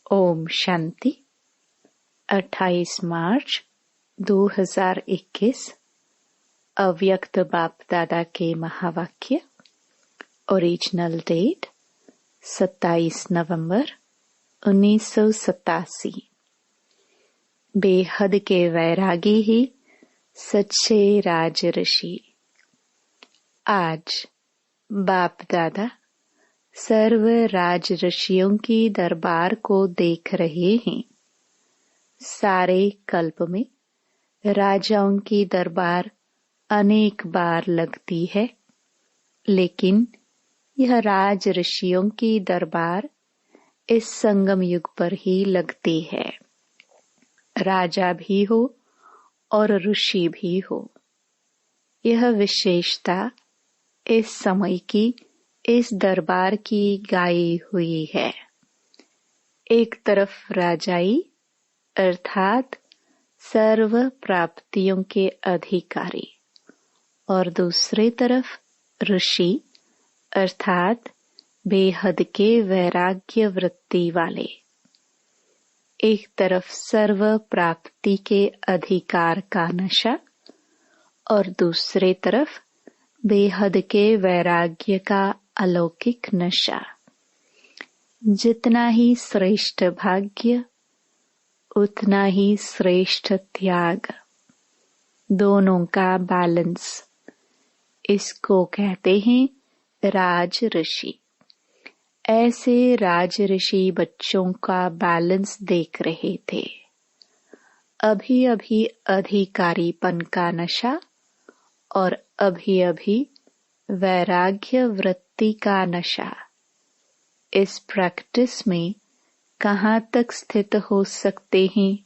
ओम शांति। 28 मार्च 2021 अव्यक्त बाप दादा के महावाक्य। ओरिजिनल डेट 27 नवंबर 1987। बेहद के वैरागी ही सच्चे राजऋषि। आज बाप दादा सर्व राजऋषियों की दरबार को देख रहे हैं। सारे कल्प में राजाओं की दरबार अनेक बार लगती है, लेकिन यह राजऋषियों की दरबार इस संगम युग पर ही लगती है। राजा भी हो और ऋषि भी हो, यह विशेषता इस समय की इस दरबार की गाई हुई है। एक तरफ राजाई अर्थात सर्व प्राप्तियों के अधिकारी और दूसरे तरफ ऋषि अर्थात बेहद के वैराग्य वृत्ति वाले। एक तरफ सर्व प्राप्ति के अधिकार का नशा और दूसरे तरफ बेहद के वैराग्य का अलौकिक नशा। जितना ही श्रेष्ठ भाग्य उतना ही श्रेष्ठ त्याग, दोनों का बैलेंस, इसको कहते हैं राज ऋषि। ऐसे राज ऋषि बच्चों का बैलेंस देख रहे थे। अभी अभी अधिकारीपन का नशा और अभी अभी वैराग्य वृत्ति का नशा। इस प्रैक्टिस में कहाँ तक स्थित हो सकते हैं,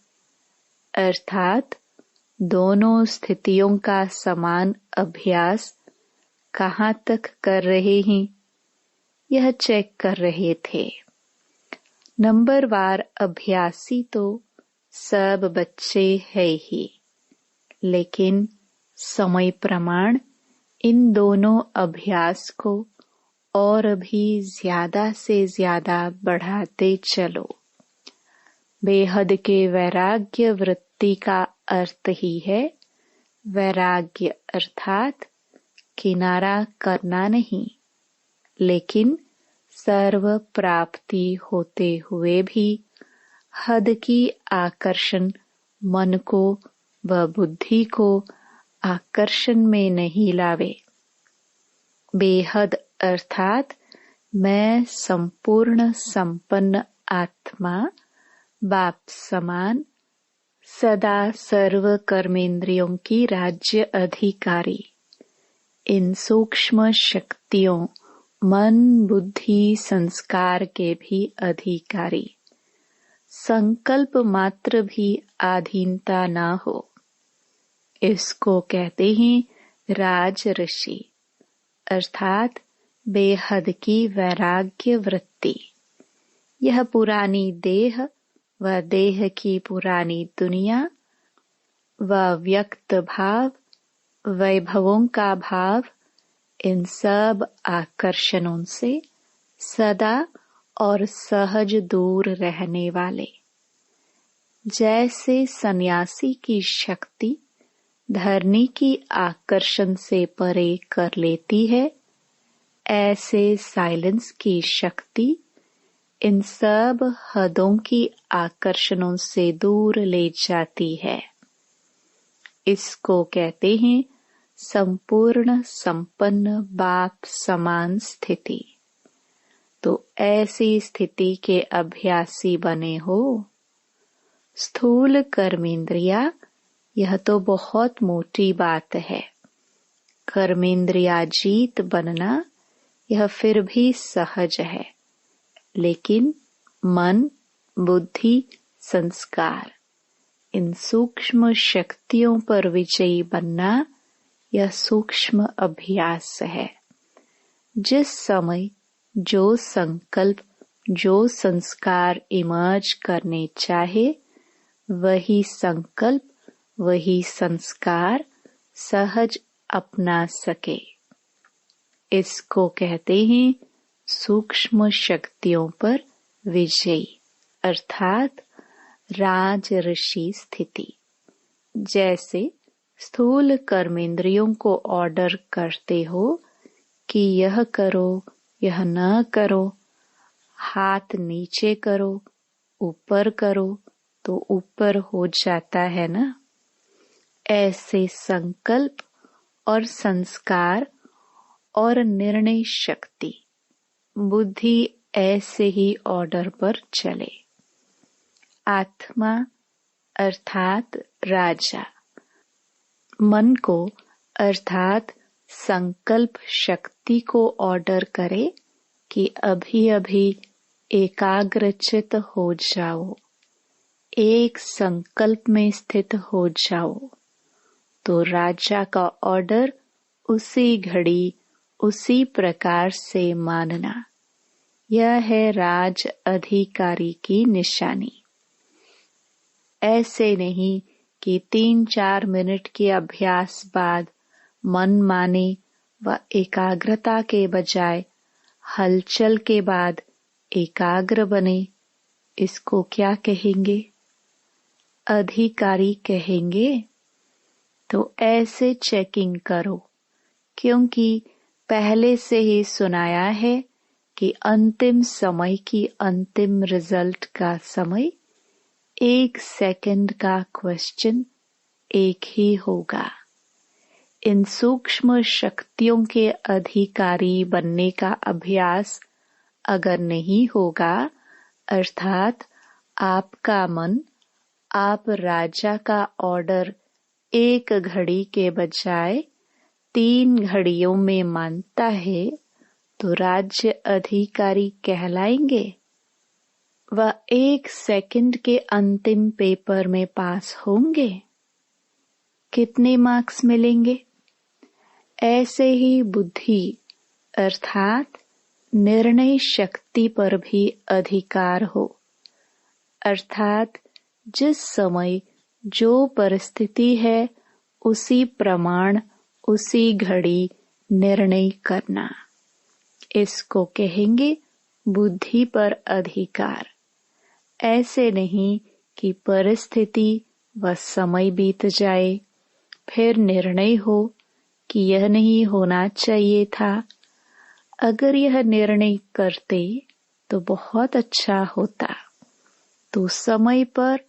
अर्थात दोनों स्थितियों का समान अभ्यास कहाँ तक कर रहे हैं, यह चेक कर रहे थे। नंबरवार अभ्यासी तो सब बच्चे है ही, लेकिन समय प्रमाण इन दोनों अभ्यास को और भी ज्यादा से ज्यादा बढ़ाते चलो। बेहद के वैराग्य वृत्ति का अर्थ ही है वैराग्य अर्थात किनारा करना नहीं, लेकिन सर्व प्राप्ति होते हुए भी हद की आकर्षण मन को व बुद्धि को आकर्षण में नहीं लावे। बेहद अर्थात मैं संपूर्ण संपन्न आत्मा बाप समान सदा सर्व कर्मेंद्रियों की राज्य अधिकारी, इन सूक्ष्म शक्तियों मन बुद्धि संस्कार के भी अधिकारी, संकल्प मात्र भी अधीनता ना हो, इसको कहते हैं राज ऋषि अर्थात बेहद की वैराग्य वृत्ति। यह पुरानी देह व देह की पुरानी दुनिया व व्यक्त भाव वैभवों का भाव, इन सब आकर्षणों से सदा और सहज दूर रहने वाले। जैसे सन्यासी की शक्ति धरनी की आकर्षण से परे कर लेती है, ऐसे साइलेंस की शक्ति इन सब हदों की आकर्षणों से दूर ले जाती है। इसको कहते हैं संपूर्ण संपन्न बाप समान स्थिति। तो ऐसी स्थिति के अभ्यासी बने हो। स्थूल कर्मेंद्रिया यह तो बहुत मोटी बात है। कर्मेंद्रिया जीत बनना यह फिर भी सहज है, लेकिन मन बुद्धि संस्कार इन सूक्ष्म शक्तियों पर विजयी बनना यह सूक्ष्म अभ्यास है। जिस समय जो संकल्प जो संस्कार इमर्ज करने चाहे, वही संकल्प वही संस्कार सहज अपना सके, इसको कहते हैं सूक्ष्म शक्तियों पर विजयी अर्थात राज ऋषि स्थिति। जैसे स्थूल कर्मेंद्रियों को ऑर्डर करते हो कि यह करो, यह न करो, हाथ नीचे करो, ऊपर करो, तो ऊपर हो जाता है ना। ऐसे संकल्प और संस्कार और निर्णय शक्ति, बुद्धि ऐसे ही ऑर्डर पर चले। आत्मा अर्थात राजा मन को अर्थात संकल्प शक्ति को ऑर्डर करे कि अभी अभी एकाग्रचित हो जाओ, एक संकल्प में स्थित हो जाओ। तो राजा का ऑर्डर उसी घड़ी उसी प्रकार से मानना, यह है राज अधिकारी की निशानी। ऐसे नहीं कि 3-4 मिनट के अभ्यास बाद मन माने व एकाग्रता के बजाय हलचल के बाद एकाग्र बने। इसको क्या कहेंगे? अधिकारी कहेंगे। तो ऐसे चेकिंग करो, क्योंकि पहले से ही सुनाया है कि अंतिम समय की अंतिम रिजल्ट का समय 1 सेकंड का क्वेश्चन एक ही होगा। इन सूक्ष्म शक्तियों के अधिकारी बनने का अभ्यास अगर नहीं होगा, अर्थात आपका मन आप राजा का ऑर्डर 1 घड़ी के बजाय 3 घड़ियों में मानता है, तो राज्य अधिकारी कहलाएंगे। वह 1 सेकंड के अंतिम पेपर में पास होंगे। कितने मार्क्स मिलेंगे? ऐसे ही बुद्धि अर्थात निर्णय शक्ति पर भी अधिकार हो, अर्थात जिस समय जो परिस्थिति है उसी प्रमाण उसी घड़ी निर्णय करना, इसको कहेंगे बुद्धि पर अधिकार। ऐसे नहीं कि परिस्थिति व समय बीत जाए, फिर निर्णय हो कि यह नहीं होना चाहिए था। अगर यह निर्णय करते तो बहुत अच्छा होता। तो समय पर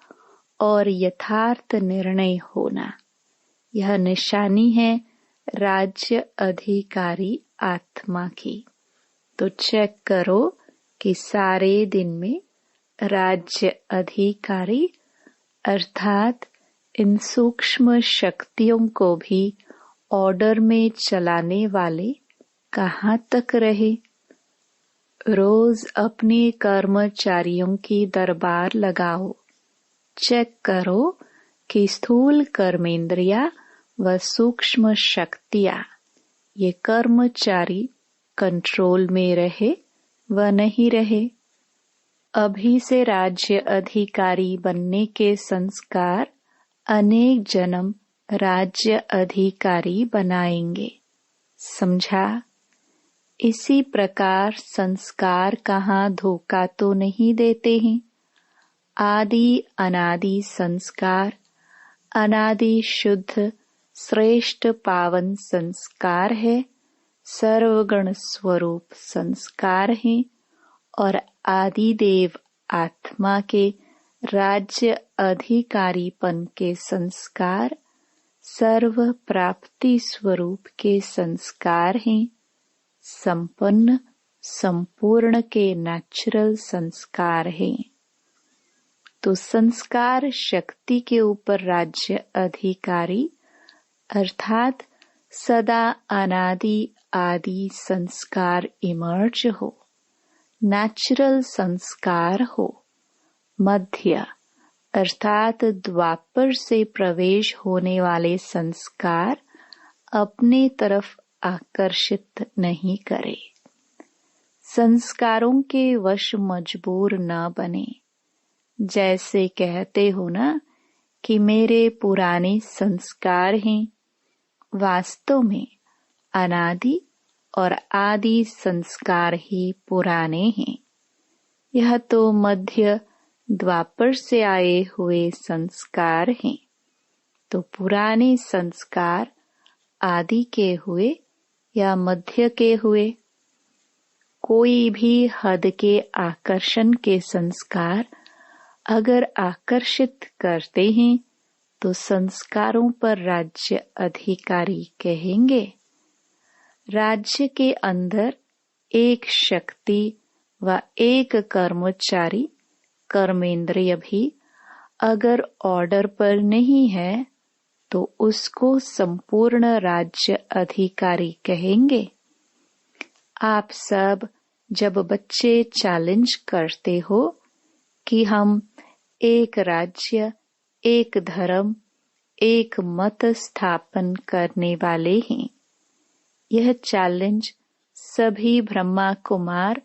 और यथार्थ निर्णय होना, यह निशानी है राज्य अधिकारी आत्मा की। तो चेक करो कि सारे दिन में राज्य अधिकारी अर्थात इन सूक्ष्म शक्तियों को भी ऑर्डर में चलाने वाले कहाँ तक रहे। रोज अपने कर्मचारियों की दरबार लगाओ, चेक करो कि स्थूल कर्मेंद्रिया व सूक्ष्म शक्तियाँ, ये कर्मचारी कंट्रोल में रहे व नहीं रहे। अभी से राज्य अधिकारी बनने के संस्कार अनेक जन्म राज्य अधिकारी बनाएंगे। समझा? इसी प्रकार संस्कार कहाँ धोखा तो नहीं देते हैं। आदि अनादि संस्कार, अनादि शुद्ध श्रेष्ठ पावन संस्कार है, सर्वगण स्वरूप संस्कार हैं और आदिदेव आत्मा के राज्य अधिकारीपन के संस्कार सर्व प्राप्ति स्वरूप के संस्कार हैं। संपन्न संपूर्ण के नेचुरल संस्कार हैं। तो संस्कार शक्ति के ऊपर राज्य अधिकारी अर्थात सदा अनादि आदि संस्कार इमर्ज हो, नेचुरल संस्कार हो, मध्य अर्थात द्वापर से प्रवेश होने वाले संस्कार अपने तरफ आकर्षित नहीं करे। संस्कारों के वश मजबूर न बने। जैसे कहते हो ना कि मेरे पुराने संस्कार हैं, वास्तव में अनादि और आदि संस्कार ही पुराने हैं। यह तो मध्य द्वापर से आए हुए संस्कार हैं। तो पुराने संस्कार आदि के हुए या मध्य के हुए। कोई भी हद के आकर्षण के संस्कार अगर आकर्षित करते हैं तो संस्कारों पर राज्य अधिकारी कहेंगे। राज्य के अंदर एक शक्ति व एक कर्मचारी कर्मेंद्रिय भी अगर ऑर्डर पर नहीं है तो उसको संपूर्ण राज्य अधिकारी कहेंगे। आप सब जब बच्चे चैलेंज करते हो कि हम एक राज्य, एक धर्म, एक मत स्थापन करने वाले हैं, यह चैलेंज सभी ब्रह्मा कुमार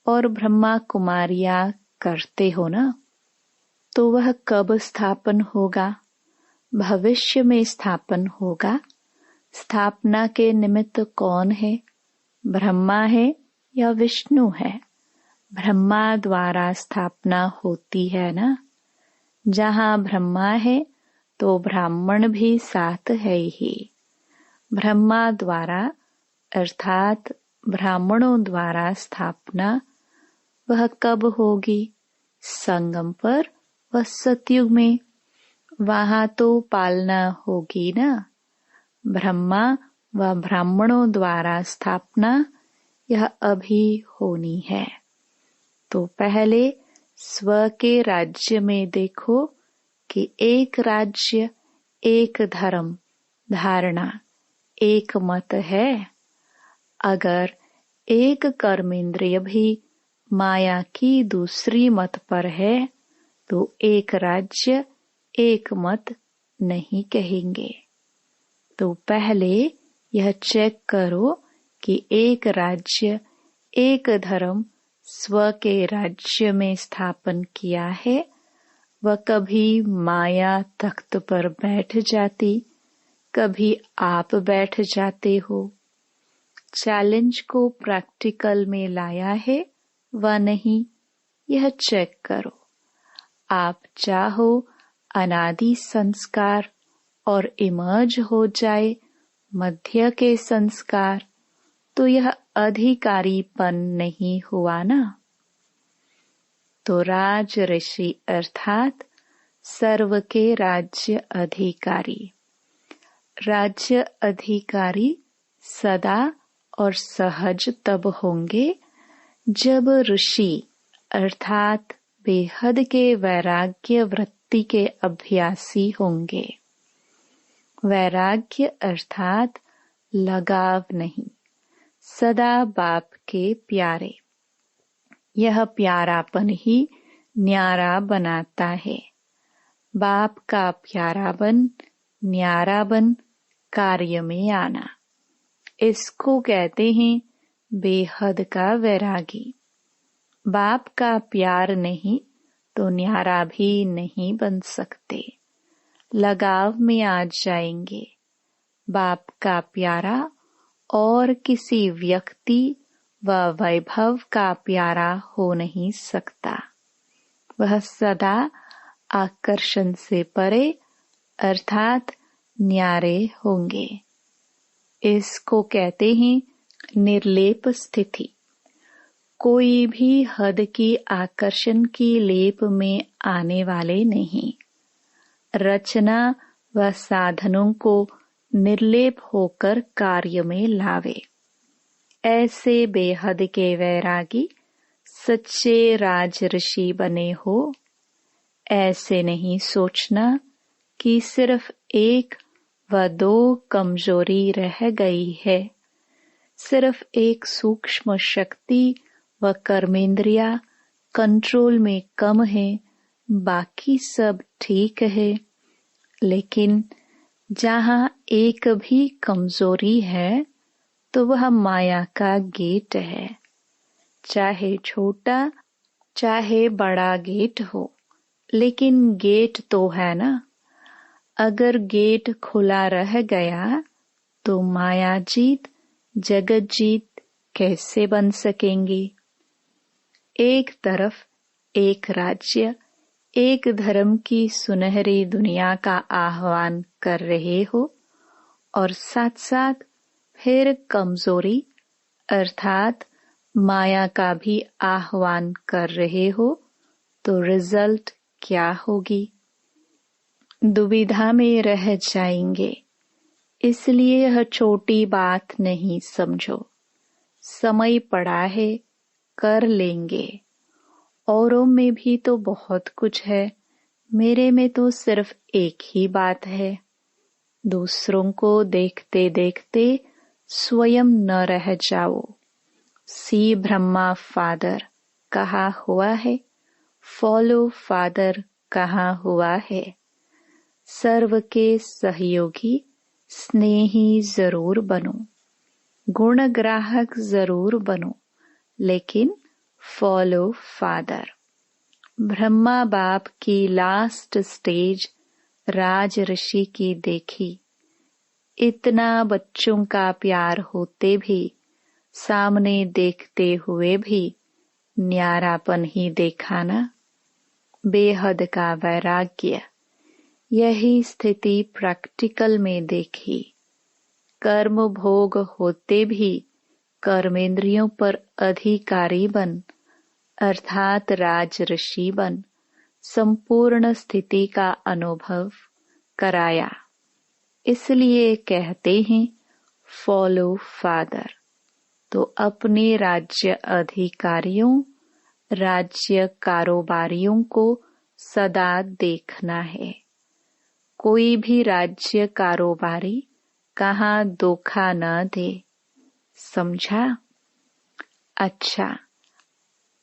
और ब्रह्मा कुमारियां करते हो ना, तो वह कब स्थापन होगा? भविष्य में स्थापन होगा। स्थापना के निमित्त कौन है? ब्रह्मा है या विष्णु है? ब्रह्मा द्वारा स्थापना होती है ना। जहाँ ब्रह्मा है तो ब्राह्मण भी साथ है ही। ब्रह्मा द्वारा अर्थात ब्राह्मणों द्वारा स्थापना वह कब होगी? संगम पर व सतयुग में। वहाँ तो पालना होगी ना। ब्रह्मा व ब्राह्मणों द्वारा स्थापना यह अभी होनी है। तो पहले स्व के राज्य में देखो कि एक राज्य, एक धर्म, धारणा, एक मत है। अगर एक कर्मेंद्रिय भी माया की दूसरी मत पर है तो एक राज्य, एक मत नहीं कहेंगे। तो पहले यह चेक करो कि एक राज्य, एक धर्म स्व के राज्य में स्थापन किया है, वह कभी माया तख्त पर बैठ जाती, कभी आप बैठ जाते हो। चैलेंज को प्रैक्टिकल में लाया है व नहीं, यह चेक करो। आप चाहो अनादि संस्कार और इमर्ज हो जाए मध्य के संस्कार, तो यह अधिकारीपन नहीं हुआ ना। तो राज ऋषि अर्थात सर्व के राज्य अधिकारी। राज्य अधिकारी सदा और सहज तब होंगे जब ऋषि अर्थात बेहद के वैराग्य वृत्ति के अभ्यासी होंगे। वैराग्य अर्थात लगाव नहीं, सदा बाप के प्यारे। यह प्यारापन ही न्यारा बनाता है। बाप का प्यारापन, न्यारापन, कार्य में आना, इसको कहते हैं बेहद का वैरागी। बाप का प्यार नहीं तो न्यारा भी नहीं बन सकते। लगाव में आ जाएंगे। बाप का प्यारा और किसी व्यक्ति व वैभव का प्यारा हो नहीं सकता। वह सदा आकर्षण से परे अर्थात न्यारे होंगे। इसको कहते हैं निर्लेप स्थिति। कोई भी हद की आकर्षण की लेप में आने वाले नहीं। रचना व साधनों को निर्लेप होकर कार्य में लावे। ऐसे बेहद के वैरागी सच्चे राजऋषि बने हो। ऐसे नहीं सोचना कि सिर्फ एक व दो कमजोरी रह गई है। सिर्फ एक सूक्ष्म शक्ति व कर्मेंद्रिया कंट्रोल में कम है, बाकी सब ठीक है। लेकिन जहाँ एक भी कमजोरी है तो वह माया का गेट है। चाहे छोटा चाहे बड़ा गेट हो, लेकिन गेट तो है ना। अगर गेट खुला रह गया तो माया जीत जगत जीत कैसे बन सकेंगी। एक तरफ एक राज्य, एक धर्म की सुनहरी दुनिया का आह्वान कर रहे हो और साथ साथ फिर कमजोरी अर्थात माया का भी आह्वान कर रहे हो, तो रिजल्ट क्या होगी? दुविधा में रह जाएंगे। इसलिए यह छोटी बात नहीं समझो। समय पड़ा है, कर लेंगे। औरों में भी तो बहुत कुछ है, मेरे में तो सिर्फ एक ही बात है। दूसरों को देखते देखते स्वयं न रह जाओ। सी ब्रह्मा फादर कहा हुआ है, फॉलो फादर कहा हुआ है। सर्व के सहयोगी स्नेही जरूर बनो, गुण ग्राहक जरूर बनो, लेकिन फॉलो फादर। ब्रह्मा बाप की लास्ट स्टेज राज ऋषि की देखी। इतना बच्चों का प्यार होते भी, सामने देखते हुए भी न्यारापन ही देखा ना। बेहद का वैराग्य, यही स्थिति प्रैक्टिकल में देखी। कर्म भोग होते भी कर्मेंद्रियों पर अधिकारी बन अर्थात राज ऋषि बन संपूर्ण स्थिति का अनुभव कराया। इसलिए कहते हैं फॉलो फादर। तो अपने राज्य अधिकारियों, राज्य कारोबारियों को सदा देखना है। कोई भी राज्य कारोबारी कहाँ धोखा न दे, समझा? अच्छा,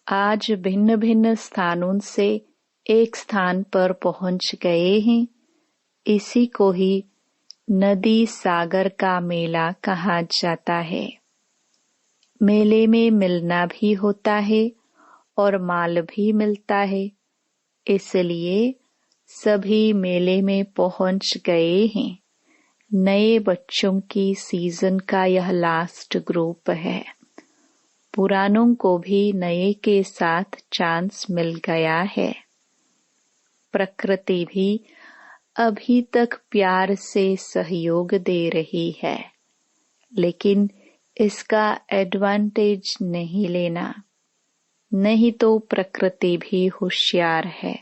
आज भिन्न भिन्न स्थानों से एक स्थान पर पहुंच गए हैं। इसी को ही नदी सागर का मेला कहा जाता है। मेले में मिलना भी होता है और माल भी मिलता है। इसलिए सभी मेले में पहुंच गए हैं। नए बच्चों की सीजन का यह लास्ट ग्रुप है। पुरानों को भी नए के साथ चांस मिल गया है। प्रकृति भी अभी तक प्यार से सहयोग दे रही है, लेकिन इसका एडवांटेज नहीं लेना, नहीं तो प्रकृति भी होशियार है।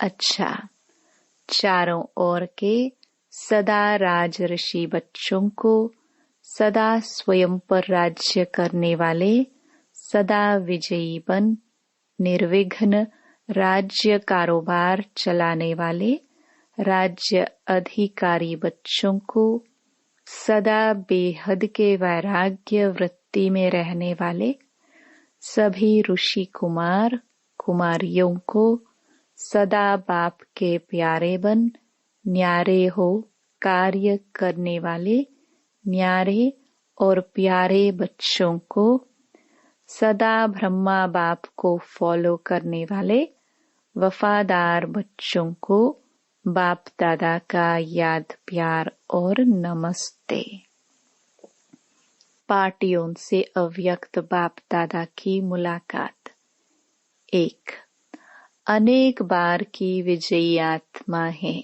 अच्छा, चारों ओर के सदा राज ऋषि बच्चों को सदा स्वयं पर राज्य करने वाले, सदा विजयी बन निर्विघ्न राज्य कारोबार चलाने वाले राज्य अधिकारी बच्चों को, सदा बेहद के वैराग्य वृत्ति में रहने वाले सभी ऋषि कुमार कुमारियों को सदा बाप के प्यारे बन न्यारे हो कार्य करने वाले न्यारे और प्यारे बच्चों को, सदा ब्रह्मा बाप को फॉलो करने वाले वफादार बच्चों को बाप दादा का याद प्यार और नमस्ते। पार्टियों से अव्यक्त बाप दादा की मुलाकात। 1. अनेक बार की विजयी आत्मा है।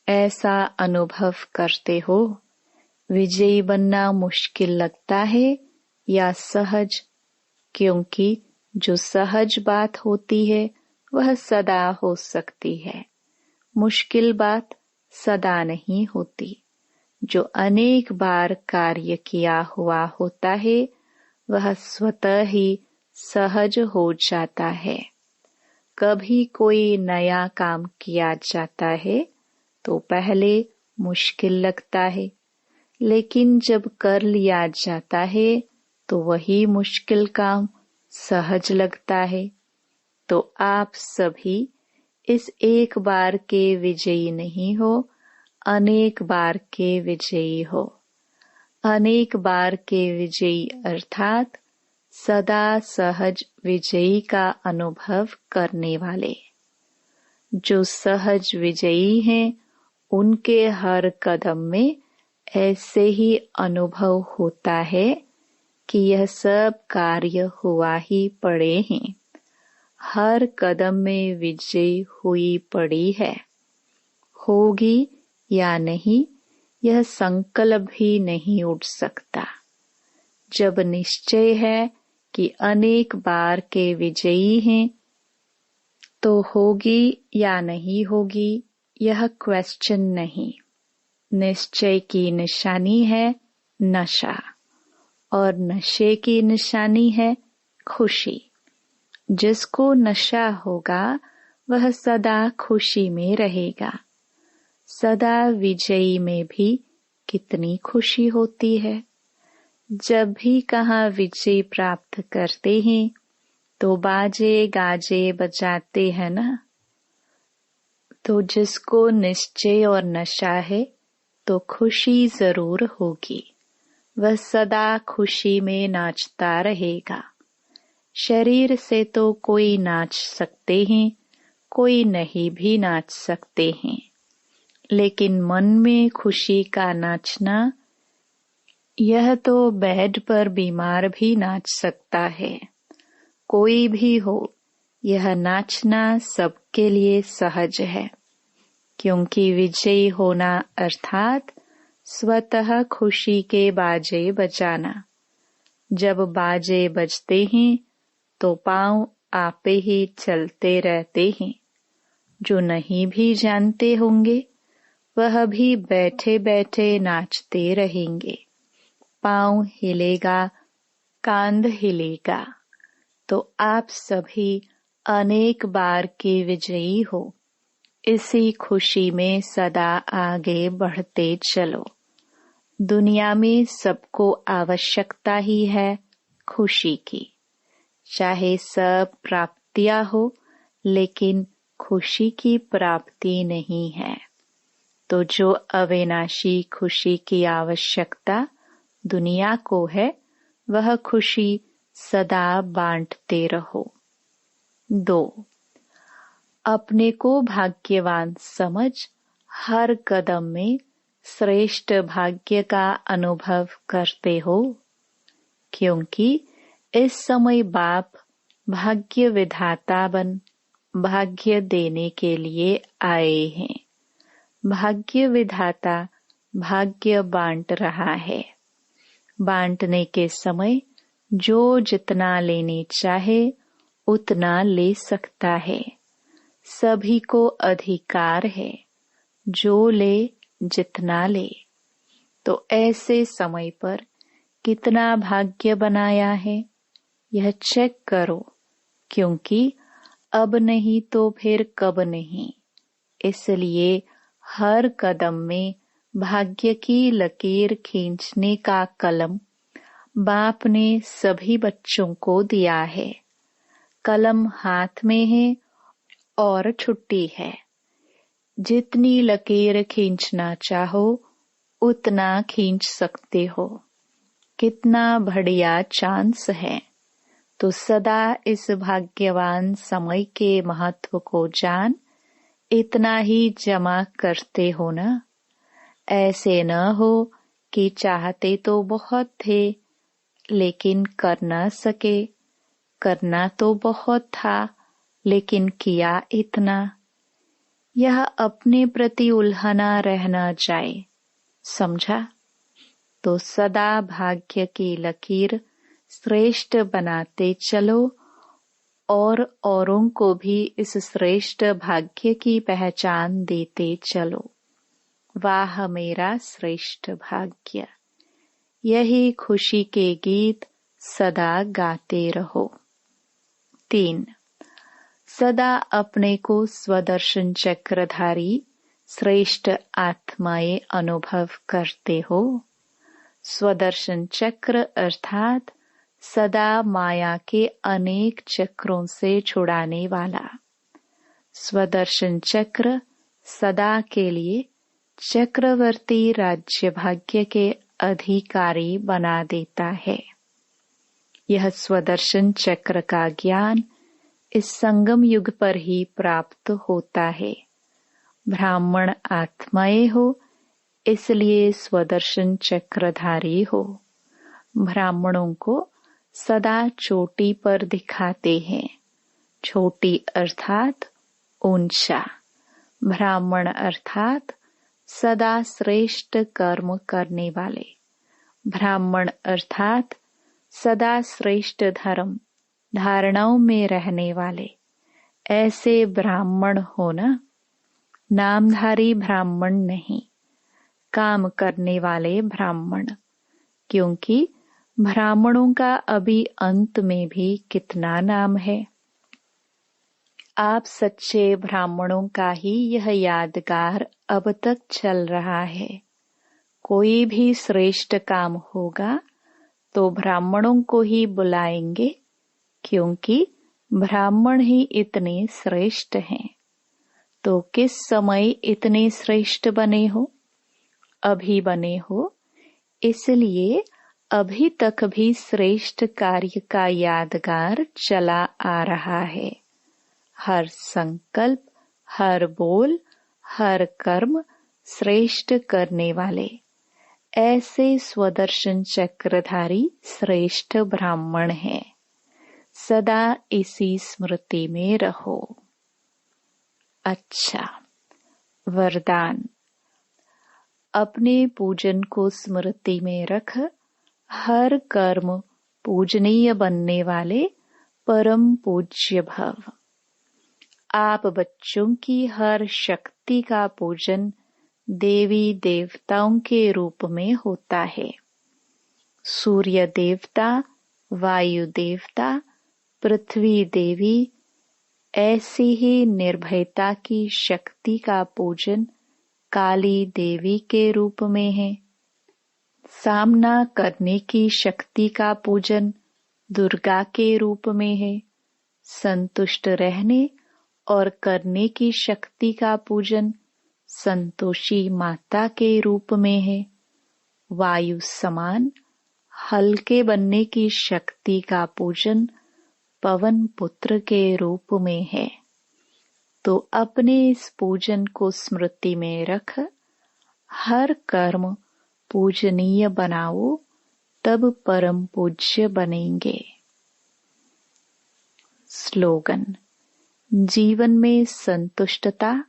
ऐसा अनुभव करते हो? विजयी बनना मुश्किल लगता है या सहज? क्योंकि जो सहज बात होती है वह सदा हो सकती है, मुश्किल बात सदा नहीं होती। जो अनेक बार कार्य किया हुआ होता है वह स्वतः ही सहज हो जाता है। कभी कोई नया काम किया जाता है तो पहले मुश्किल लगता है, लेकिन जब कर लिया जाता है तो वही मुश्किल काम सहज लगता है। तो आप सभी इस एक बार के विजयी नहीं हो, अनेक बार के विजयी हो। अनेक बार के विजयी अर्थात सदा सहज विजयी का अनुभव करने वाले। जो सहज विजयी हैं उनके हर कदम में ऐसे ही अनुभव होता है कि यह सब कार्य हुआ ही पड़े हैं। हर कदम में विजय हुई पड़ी है। होगी या नहीं, यह संकल्प भी नहीं उठ सकता। जब निश्चय है कि अनेक बार के विजयी हैं, तो होगी या नहीं होगी यह क्वेश्चन नहीं। निश्चय की निशानी है नशा, और नशे की निशानी है खुशी। जिसको नशा होगा वह सदा खुशी में रहेगा। सदा विजयी में भी कितनी खुशी होती है। जब भी कहाँ विजय प्राप्त करते हैं तो बाजे गाजे बजाते हैं ना। तो जिसको निश्चय और नशा है तो खुशी जरूर होगी। वह सदा खुशी में नाचता रहेगा। शरीर से तो कोई नाच सकते हैं, कोई नहीं भी नाच सकते हैं, लेकिन मन में खुशी का नाचना, यह तो बेड पर बीमार भी नाच सकता है। कोई भी हो, यह नाचना सबके लिए सहज है, क्योंकि विजयी होना अर्थात स्वतः खुशी के बाजे बजाना। जब बाजे बजते हैं तो पांव आपे ही चलते रहते हैं। जो नहीं भी जानते होंगे वह भी बैठे बैठे नाचते रहेंगे। पांव हिलेगा, कांध हिलेगा। तो आप सभी अनेक बार के विजयी हो। इसी खुशी में सदा आगे बढ़ते चलो। दुनिया में सबको आवश्यकता ही है खुशी की। चाहे सब प्राप्तियां हो, लेकिन खुशी की प्राप्ति नहीं है। तो जो अविनाशी खुशी की आवश्यकता दुनिया को है, वह खुशी सदा बांटते रहो। 2. अपने को भाग्यवान समझ हर कदम में श्रेष्ठ भाग्य का अनुभव करते हो, क्योंकि इस समय बाप भाग्य विधाता बन भाग्य देने के लिए आए हैं। भाग्य विधाता भाग्य बांट रहा है। बांटने के समय जो जितना लेने चाहे उतना ले सकता है। सभी को अधिकार है, जो ले जितना ले। तो ऐसे समय पर कितना भाग्य बनाया है यह चेक करो, क्योंकि अब नहीं तो फिर कब नहीं। इसलिए हर कदम में भाग्य की लकीर खींचने का कलम बाप ने सभी बच्चों को दिया है। कलम हाथ में है और छुट्टी है। जितनी लकीर खींचना चाहो उतना खींच सकते हो। कितना बढ़िया चांस है। तो सदा इस भाग्यवान समय के महत्व को जान इतना ही जमा करते हो ना। ऐसे न हो कि चाहते तो बहुत थे लेकिन कर न सके, करना तो बहुत था लेकिन किया इतना। यह अपने प्रति उल्हना रहना जाए, समझा। तो सदा भाग्य की लकीर श्रेष्ठ बनाते चलो और औरों को भी इस श्रेष्ठ भाग्य की पहचान देते चलो। वाह मेरा श्रेष्ठ भाग्य। यही खुशी के गीत सदा गाते रहो। 3. सदा अपने को स्वदर्शन चक्रधारी श्रेष्ठ आत्माएं अनुभव करते हो। स्वदर्शन चक्र अर्थात सदा माया के अनेक चक्रों से छुड़ाने वाला। स्वदर्शन चक्र सदा के लिए चक्रवर्ती राज्य भाग्य के अधिकारी बना देता है। यह स्वदर्शन चक्र का ज्ञान इस संगम युग पर ही प्राप्त होता है। ब्राह्मण आत्माएं हो इसलिए स्वदर्शन चक्रधारी हो। ब्राह्मणों को सदा चोटी पर दिखाते हैं, छोटी अर्थात ऊंचा, ब्राह्मण अर्थात सदा श्रेष्ठ कर्म करने वाले, ब्राह्मण अर्थात सदा श्रेष्ठ धर्म धारणाओं में रहने वाले, ऐसे ब्राह्मण होना। नामधारी ब्राह्मण नहीं, काम करने वाले ब्राह्मण, क्योंकि ब्राह्मणों का अभी अंत में भी कितना नाम है। आप सच्चे ब्राह्मणों का ही यह यादगार अब तक चल रहा है। कोई भी श्रेष्ठ काम होगा तो ब्राह्मणों को ही बुलाएंगे, क्योंकि ब्राह्मण ही इतने श्रेष्ठ हैं। तो किस समय इतने श्रेष्ठ बने हो? अभी बने हो, इसलिए अभी तक भी श्रेष्ठ कार्य का यादगार चला आ रहा है। हर संकल्प, हर बोल, हर कर्म श्रेष्ठ करने वाले, ऐसे स्वदर्शन चक्रधारी श्रेष्ठ ब्राह्मण हैं। सदा इसी स्मृति में रहो। अच्छा, वरदान। अपने पूजन को स्मृति में रख हर कर्म पूजनीय बनने वाले परम पूज्य भव। आप बच्चों की हर शक्ति का पूजन देवी देवताओं के रूप में होता है। सूर्य देवता, वायु देवता, पृथ्वी देवी, ऐसी ही निर्भयता की शक्ति का पूजन काली देवी के रूप में है। सामना करने की शक्ति का पूजन दुर्गा के रूप में है। संतुष्ट रहने और करने की शक्ति का पूजन संतोषी माता के रूप में है। वायु समान हल्के बनने की शक्ति का पूजन पवन पुत्र के रूप में है। तो अपने इस पूजन को स्मृति में रख हर कर्म पूजनीय बनाओ, तब परम पूज्य बनेंगे। स्लोगन। जीवन में संतुष्टता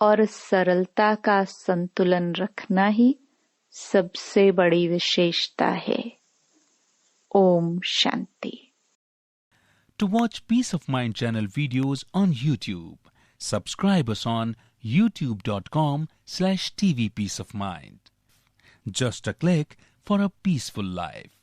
और सरलता का संतुलन रखना ही सबसे बड़ी विशेषता है। Om Shanti. To watch Peace of Mind channel videos on YouTube, subscribe us on youtube.com/tvpeaceofmind. Just a click for a peaceful life.